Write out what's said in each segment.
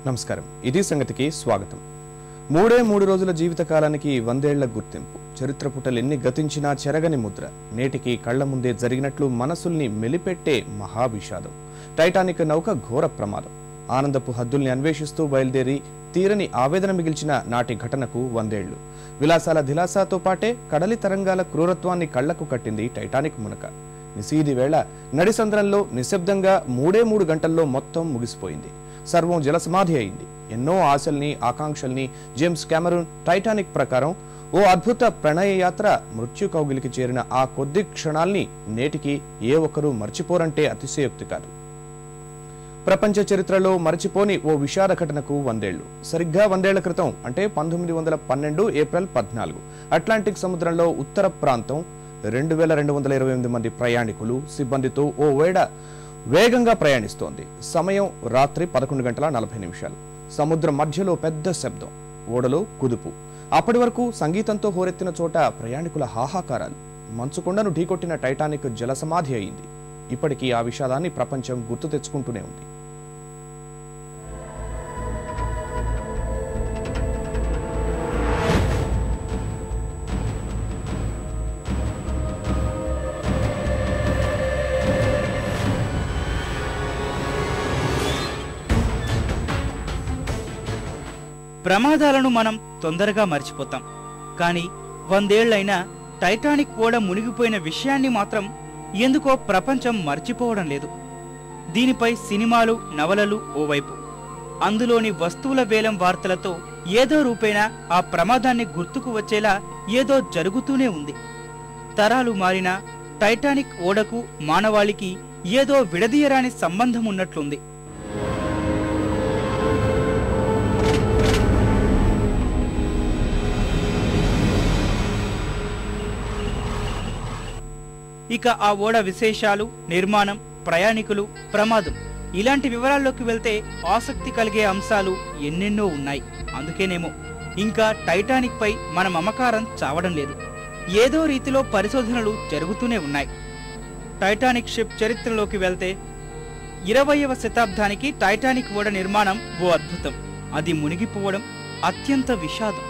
నమస్కారం. ఇది సంగతికి స్వాగతం. మూడు రోజుల జీవితకాలానికి 100 ఏళ్ల గుర్తింపు. చరిత్ర పుటలెన్ని గతించినా చెరగని ముద్ర. నేటికి కళ్ల ముందే జరిగినట్లు మనసుల్ని మెలిపెట్టే మహావిషాదం. టైటానిక్ నౌక ఘోర ప్రమాదం. ఆనందపు హద్దుల్ని అన్వేషిస్తూ బయలుదేరి తీరని ఆవేదన మిగిల్చిన నాటి ఘటనకు 100 ఏళ్లు. విలాసాల ధిలాసాతో పాటే కడలి తరంగాల క్రూరత్వాన్ని కళ్లకు కట్టింది టైటానిక్ మునక. నిశీది వేళ నడిసంద్రంలో నిశ్శబ్దంగా 3 గంటల్లో మొత్తం ముగిసిపోయింది. సర్వం జలసమాధి అయింది. ఎన్నో ఆశల్ని ఆకాంక్షల్ని జేమ్స్ కెమెరూన్ టైటానిక్ ప్రకారం ఓ అద్భుత ప్రణయ యాత్ర మృత్యు కౌగిలికి చేరిన ఆ కొద్ది క్షణాల్ని నేటికి ఏ ఒక్కరూ మర్చిపోరంటే అతిశయోక్తి కాదు. ప్రపంచ చరిత్రలో మరచిపోని ఓ విషాద ఘటనకు 100 ఏళ్లు. సరిగ్గా 100 ఏళ్ల క్రితం అంటే 1912 ఏప్రిల్ 14 అట్లాంటిక్ సముద్రంలో ఉత్తర ప్రాంతం 2228 మంది ప్రయాణికులు సిబ్బందితో ఓ ఓడ వేగంగా ప్రయాణిస్తోంది. సమయం రాత్రి 11:40. సముద్రం మధ్యలో పెద్ద శబ్దం, ఓడలో కుదుపు. అప్పటి వరకు సంగీతంతో హోరెత్తిన చోట ప్రయాణికుల హాహాకారాలు. మంచుకొండను ఢీకొట్టిన టైటానిక్ జలసమాధి అయింది. ఇప్పటికీ ఆ విషాదాన్ని ప్రపంచం గుర్తు తెచ్చుకుంటూనే ఉంది. ప్రమాదాలను మనం తొందరగా మర్చిపోతాం. కానీ 100 ఏళ్లైనా టైటానిక్ ఓడ మునిగిపోయిన విషయాన్ని మాత్రం ఎందుకో ప్రపంచం మర్చిపోవడం లేదు. దీనిపై సినిమాలు, నవలలు ఓవైపు, అందులోని వస్తువుల వేలం వార్తలతో ఏదో రూపేణా ఆ ప్రమాదాన్ని గుర్తుకు వచ్చేలా ఏదో జరుగుతూనే ఉంది. తరాలు మారినా టైటానిక్ ఓడకు మానవాళికి ఏదో విడదీయరాని సంబంధం ఉన్నట్లుంది. ఇక ఆ ఓడ విశేషాలు, నిర్మాణం, ప్రయాణికులు, ప్రమాదం ఇలాంటి వివరాల్లోకి వెళ్తే ఆసక్తి కలిగే అంశాలు ఎన్నెన్నో ఉన్నాయి. అందుకేనేమో ఇంకా టైటానిక్ పై మన మమకారం చావడం లేదు. ఏదో రీతిలో పరిశోధనలు జరుగుతూనే ఉన్నాయి. టైటానిక్ షిప్ చరిత్రలోకి వెళ్తే 20వ శతాబ్దానికి టైటానిక్ ఓడ నిర్మాణం ఓ అద్భుతం. అది మునిగిపోవడం అత్యంత విషాదం.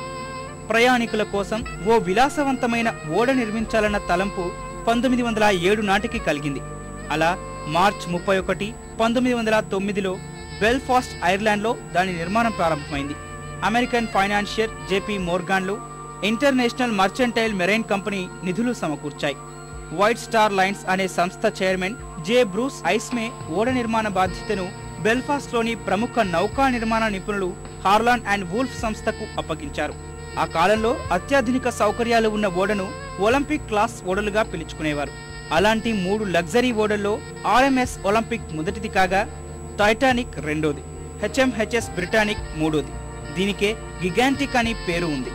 ప్రయాణికుల కోసం ఓ విలాసవంతమైన ఓడ నిర్మించాలన్న తలంపు 1907 నాటికి కలిగింది. అలా మార్చ్ 31, 1909లో బెల్ఫాస్ట్, ఐర్లాండ్లో దాని నిర్మాణం ప్రారంభమైంది. అమెరికన్ ఫైనాన్షియర్ జేపీ మోర్గాన్లు, ఇంటర్నేషనల్ మర్చెంటైల్ మెరైన్ కంపెనీ నిధులు సమకూర్చాయి. వైట్ స్టార్ లైన్స్ అనే సంస్థ చైర్మన్ జే బ్రూస్ ఐస్మే ఓడ నిర్మాణ బాధ్యతను బెల్ఫాస్ట్లోని ప్రముఖ నౌకా నిర్మాణ నిపుణులు హార్లాండ్ అండ్ వూల్ఫ్ సంస్థకు అప్పగించారు. ఆ కాలంలో అత్యాధునిక సౌకర్యాలు ఉన్న ఓడను ఒలింపిక్ క్లాస్ ఓడలుగా పిలుచుకునేవారు. అలాంటి 3 లగ్జరీ ఓడల్లో ఆర్ఎంఎస్ ఒలింపిక్ మొదటిది కాగా, టైటానిక్ రెండోది, హెచ్ఎంహెచ్ఎస్ బ్రిటానిక్ మూడోది. దీనికే గిగాంటిక్ అని పేరు ఉంది.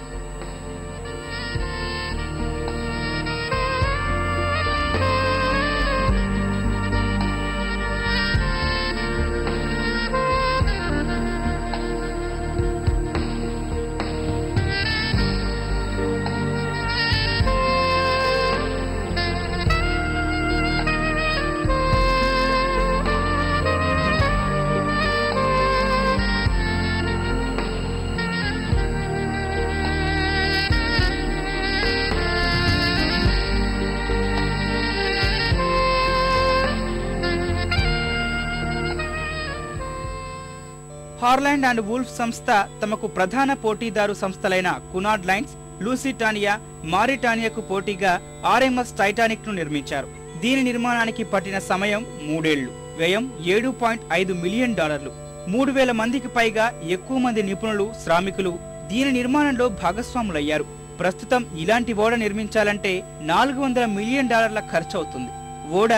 హార్లాండ్ అండ్ వూల్ఫ్ సంస్థ తమకు ప్రధాన పోటీదారు సంస్థలైన కునార్డ్ లైన్స్, లూసిటానియా, మారిటానియాకు పోటీగా ఆర్ఎంఎస్ టైటానిక్ ను నిర్మించారు. దీని నిర్మాణానికి పట్టిన సమయం 3 ఏళ్లు, వ్యయం $7.5 మిలియన్. 3000 మందికి పైగా ఎక్కువ మంది నిపుణులు, శ్రామికులు దీని నిర్మాణంలో భాగస్వాములయ్యారు. ప్రస్తుతం ఇలాంటి ఓడ నిర్మించాలంటే $400 మిలియన్ ఖర్చవుతుంది. ఓడ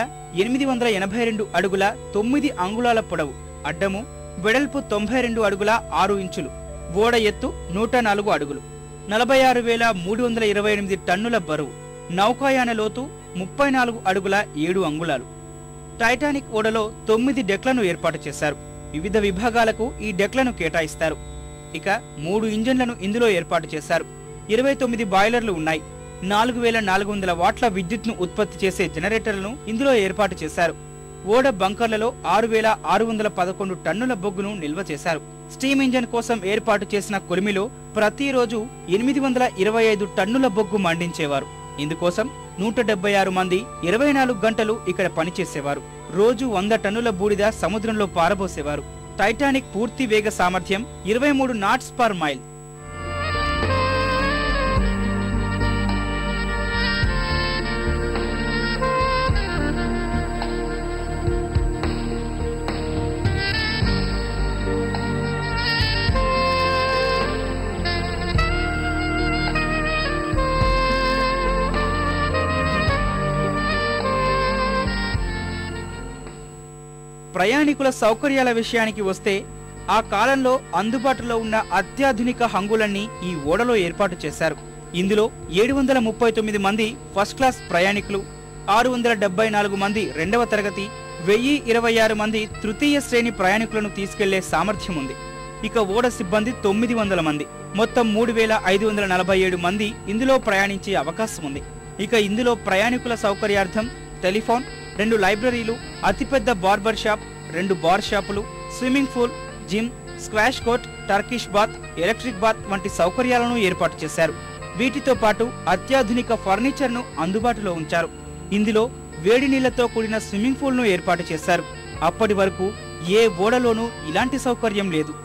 882 అడుగుల 9 అంగుళాల పొడవు, అడ్డము వెడల్పు 92 అడుగుల 6 ఇంచులు, ఓడ ఎత్తు 104 అడుగులు, 46,328 టన్నుల బరువు, నౌకాయాన లోతు 34 అడుగుల 7 అంగుళాలు. టైటానిక్ ఓడలో 9 డెక్లను ఏర్పాటు చేశారు. వివిధ విభాగాలకు ఈ డెక్లను కేటాయిస్తారు. ఇక 3 ఇంజన్లను ఇందులో ఏర్పాటు చేశారు. 29 బాయిలర్లు ఉన్నాయి. 4400 వాట్ల విద్యుత్ను ఉత్పత్తి చేసే జనరేటర్లను ఇందులో ఏర్పాటు చేశారు. ఓడ బంకర్లలో 6,611 టన్నుల బొగ్గును నిల్వ చేశారు. స్టీమ్ ఇంజన్ కోసం ఏర్పాటు చేసిన కొలిమిలో ప్రతిరోజు 825 టన్నుల బొగ్గు మండించేవారు. ఇందుకోసం 176 మంది 24 గంటలు ఇక్కడ పనిచేసేవారు. రోజు 100 టన్నుల బూడిద సముద్రంలో పారబోసేవారు. టైటానిక్ పూర్తి వేగ సామర్థ్యం 23 నాట్స్ పర్ మైల్. ప్రయాణికుల సౌకర్యాల విషయానికి వస్తే ఆ కాలంలో అందుబాటులో ఉన్న అత్యాధునిక హంగులన్నీ ఈ ఓడలో ఏర్పాటు చేశారు. ఇందులో 739 మంది ఫస్ట్ క్లాస్ ప్రయాణికులు, 674 మంది 2వ తరగతి, 1026 మంది తృతీయ శ్రేణి ప్రయాణికులను తీసుకెళ్లే సామర్థ్యం ఉంది. ఇక ఓడ సిబ్బంది 900 మంది, మొత్తం 3547 మంది ఇందులో ప్రయాణించే అవకాశం ఉంది. ఇక ఇందులో ప్రయాణికుల సౌకర్యార్థం టెలిఫోన్, 2 లైబ్రరీలు, అతిపెద్ద బార్బర్ షాప్, 2 బార్ షాపులు, swimming pool, gym, squash court, Turkish bath, electric bath వంటి సౌకర్యాలను ఏర్పాటు చేశారు. వీటితో పాటు అత్యాధునిక ఫర్నిచర్ను అందుబాటులో ఉంచారు. ఇందులో వేడి నీళ్లతో కూడిన స్విమ్మింగ్ పూల్ను ఏర్పాటు చేశారు. అప్పటి వరకు ఏ ఓడలోనూ ఇలాంటి సౌకర్యం లేదు.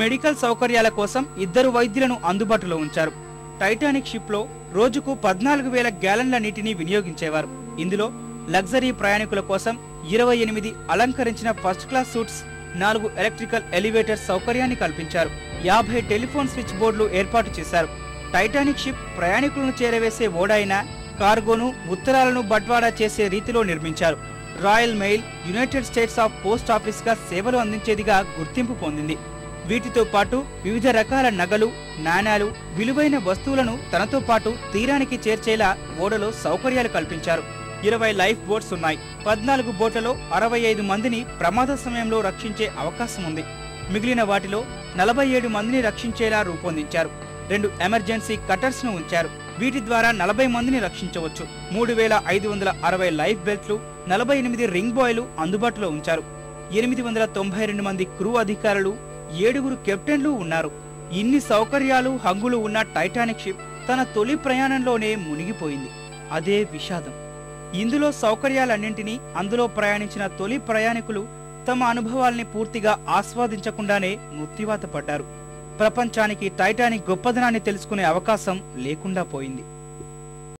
మెడికల్ సౌకర్యాల కోసం 2 వైద్యులను అందుబాటులో ఉంచారు. టైటానిక్ షిప్ లో రోజుకు 14,000 గ్యాలన్ల నీటిని వినియోగించేవారు. ఇందులో లగ్జరీ ప్రయాణికుల కోసం 28 అలంకరించిన first class suits, 4 electrical elevator సౌకర్యాన్ని కల్పించారు. 50 టెలిఫోన్ స్విచ్ బోర్డులు ఏర్పాటు చేశారు. టైటానిక్ షిప్ ప్రయాణికులను చేరవేసే ఓడ అయినా కార్గోను, ఉత్తరాలను బట్వాడా చేసే రీతిలో నిర్మించారు. Royal mail, United states of post office గా సేవలు అందించేదిగా గుర్తింపు పొందింది. వీటితో పాటు వివిధ రకాల నగలు, నాణేలు, విలువైన వస్తువులను తనతో పాటు తీరానికి చేర్చేలా ఓడలో సౌకర్యాలు కల్పించారు. 20 లైఫ్ బోట్స్ ఉన్నాయి. 14 బోట్లలో 65 మందిని ప్రమాద సమయంలో రక్షించే అవకాశం ఉంది. మిగిలిన వాటిలో 47 మందిని రక్షించేలా రూపొందించారు. 2 ఎమర్జెన్సీ కటర్స్ ను ఉంచారు. వీటి ద్వారా 40 మందిని రక్షించవచ్చు. 3,560 లైఫ్ బెల్ట్లు, 48 రింగ్ బాయ్లు అందుబాటులో ఉంచారు. 892 మంది క్రూ అధికారులు, 7 కెప్టెన్లు ఉన్నారు. ఇన్ని సౌకర్యాలు, హంగులు ఉన్న టైటానిక్ షిప్ తన తొలి ప్రయాణంలోనే మునిగిపోయింది. అదే విషాదం. ఇందులో సౌకర్యాలన్నింటినీ అందులో ప్రయాణించిన తొలి ప్రయాణికులు తమ అనుభవాల్ని పూర్తిగా ఆస్వాదించకుండానే మృత్యువాత పడ్డారు. ప్రపంచానికి టైటానిక్ గొప్పదనాన్ని తెలుసుకునే అవకాశం లేకుండా పోయింది.